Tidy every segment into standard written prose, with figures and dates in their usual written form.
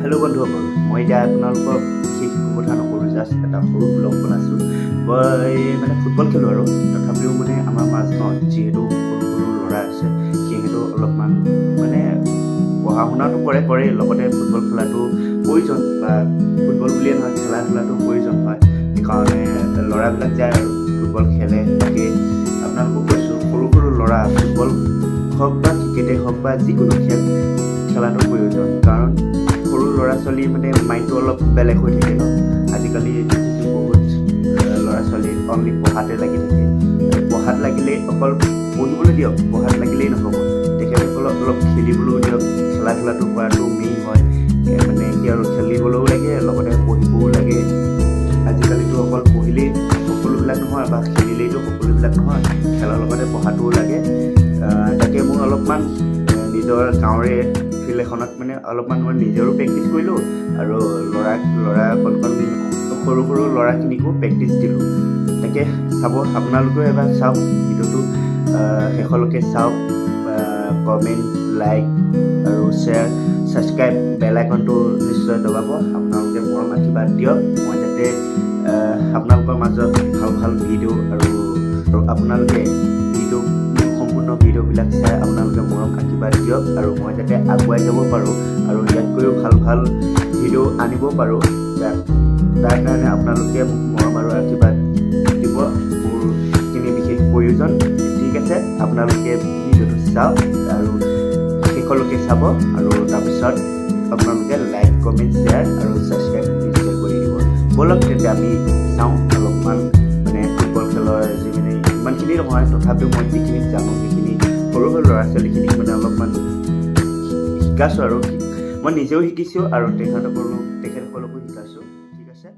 Hello' বন্ধুসকল, মই এতিয়া আপোনালোকক বিশেষ কথা নকৰোঁ, জাষ্ট এটা সৰু ব্লগ বনাইছোঁ। মই মানে ফুটবল খেলোঁ আৰু তথাপিও মানে আমাৰ মাজত যিহেতু সৰু সৰু ল'ৰা আছে, সিহঁতেও অলপমান মানে পঢ়া শুনাটো কৰেই, লগতে ফুটবল খেলাটো প্ৰয়োজন, বা ফুটবল বুলিয়ে নহয় খেলা ধূলাটো প্ৰয়োজন হয়। সেইকাৰণে ল'ৰাবিলাক যায় আৰু ফুটবল খেলে। তাকে আপোনালোকক কৈছোঁ, সৰু সৰু ল'ৰা ফুটবল হওক বা ক্ৰিকেটেই হওক বা যিকোনো খেল খেলাটো প্ৰয়োজন, কাৰণ সৰু ল'ৰা ছোৱালীৰ মানে মাইণ্ডটো অলপ বেলেগ হৈ থাকে ন। আজিকালি বহুত ল'ৰা ছোৱালী অনলি পঢ়াতে লাগি থাকে। পঢ়াত লাগিলেই অকল পঢ়িবলৈ দিয়ক, পঢ়াত লাগিলেই নহ'ব, তেখেতসকলক অলপ খেলিবলৈও দিয়ক। খেলা ধূলাটো কৰাটো মেইন হয়, মানে কি আৰু খেলিবলৈও লাগে, লগতে পঢ়িবও লাগে। আজিকালিতো অকল পঢ়িলেই সকলোবিলাক নহয়, বা খেলিলেইতো সকলোবিলাক নহয়, খেলৰ লগতে পঢ়াটোও লাগে। তাকে মই অলপমান নিজৰ গাঁৱৰে ফিল্ড এখনত মানে অলপমান মই নিজৰো প্ৰেক্টিছ কৰিলোঁ, আৰু ল'ৰা কণ সৰু সৰু ল'ৰাখিনিকো প্ৰেক্টিছ দিলোঁ। তাকে চাব, আপোনালোকেও এবাৰ চাওক, ভিডিঅ'টো শেষলৈকে চাওক। কমেণ্ট, লাইক আৰু শ্বেয়াৰ, ছাবস্ক্ৰাইব, বেল আইকনটো নিশ্চয় দবাব। আপোনালোকে মৰম আশীৰ্বাদ দিয়ক, মই যাতে আপোনালোকৰ মাজত ভাল ভাল ভিডিঅ' আৰু আপোনালোকে সম্পূৰ্ণ ভিডিঅ'বিলাক চাই আপোনালোকে মৰম আশীৰ্বাদ দিয়ক, আৰু মই যাতে আগুৱাই যাব পাৰোঁ আৰু ইয়াতকৈও ভাল ভাল ভিডিঅ' আনিব পাৰোঁ। তাৰ কাৰণে আপোনালোকে মোক মৰম আৰু আশীৰ্বাদ দিব, মোৰ সেইখিনি বিশেষ প্ৰয়োজন। ঠিক আছে, আপোনালোকে ভিডিঅ'টো চাওক আৰু শেষলৈকে চাব, আৰু তাৰপিছত আপোনালোকে লাইক, কমেণ্ট, শ্বেয়াৰ আৰু ছাবস্ক্ৰাইব নিশ্চয় কৰি দিব। ব'লক তেতিয়া আমি চাওঁ অলপমান মানে ফুটবল খেলৰ যি মানে ইমানখিনি নহয়, তথাপিও মই যিখিনি জানো সেইখিনি সৰু সৰু ল'ৰা ছোৱালীখিনিক মানে অলপমান শিকাইছোঁ, আৰু মই নিজেও শিকিছোঁ আৰু তেখেতসকলকো শিকাইছোঁ। ঠিক আছে।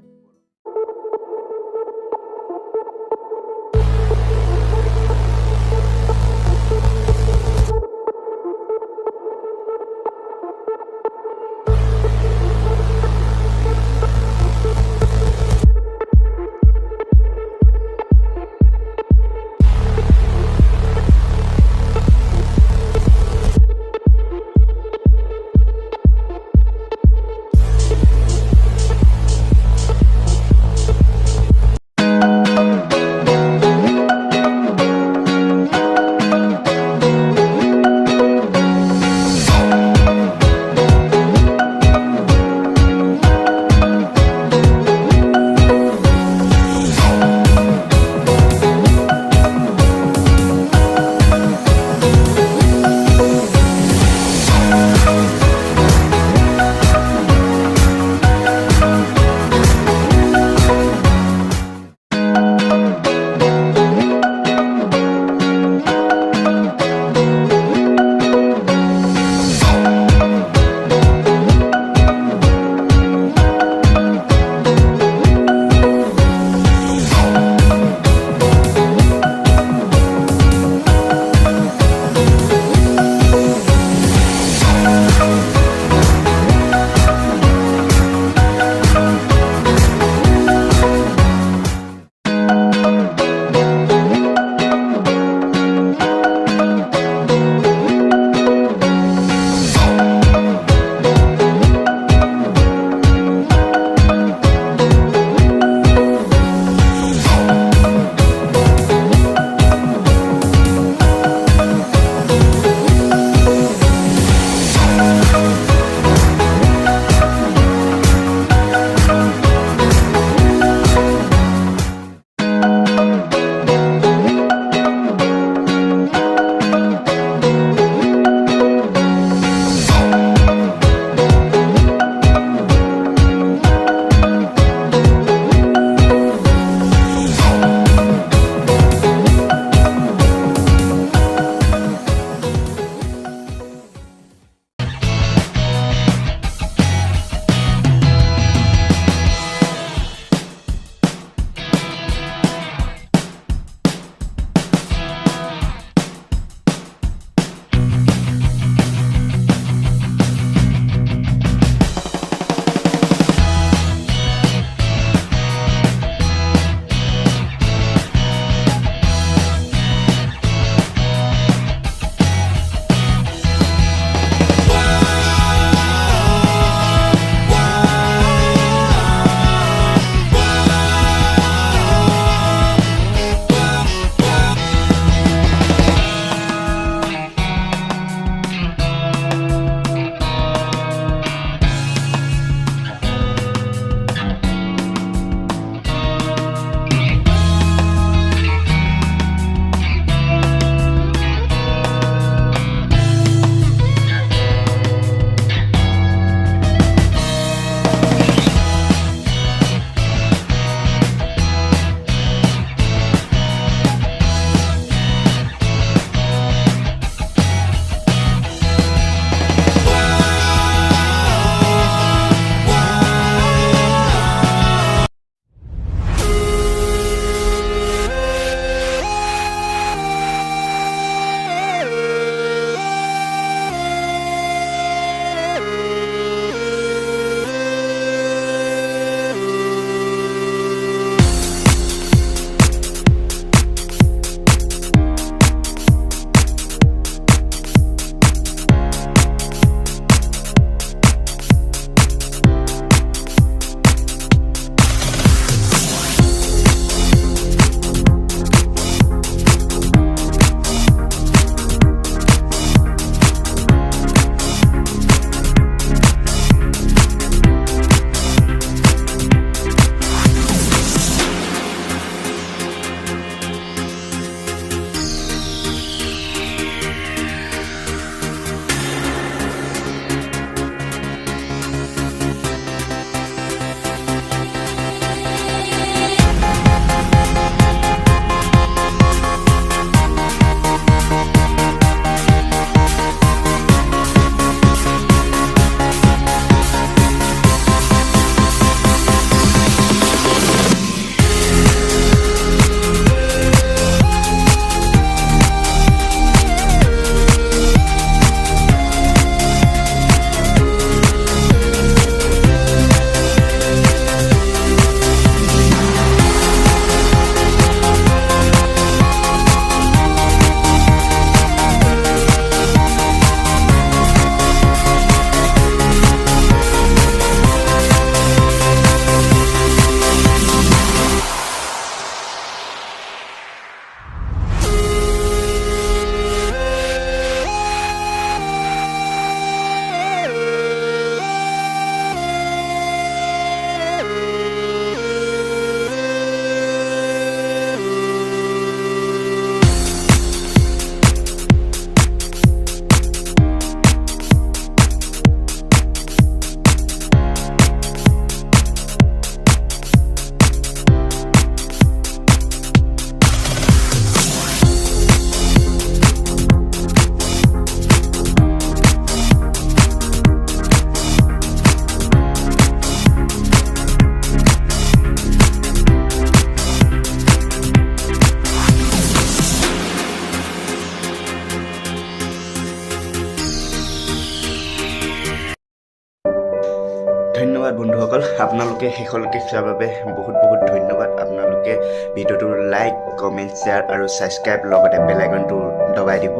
ধন্যবাদ বন্ধুসকল, আপোনালোকে শেষলৈকে চোৱাৰ বাবে বহুত বহুত ধন্যবাদ। আপোনালোকে ভিডিঅ'টো লাইক, কমেণ্ট, শ্বেয়াৰ আৰু ছাবস্ক্ৰাইব লগতে বেল আইকনটো দবাই দিব,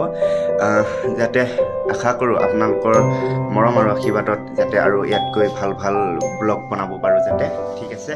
যাতে আশা কৰোঁ আপোনালোকৰ মৰম আৰু আশীৰ্বাদত যাতে আৰু ইয়াতকৈ ভাল ভাল ব্লগ বনাব পাৰোঁ যাতে। ঠিক আছে।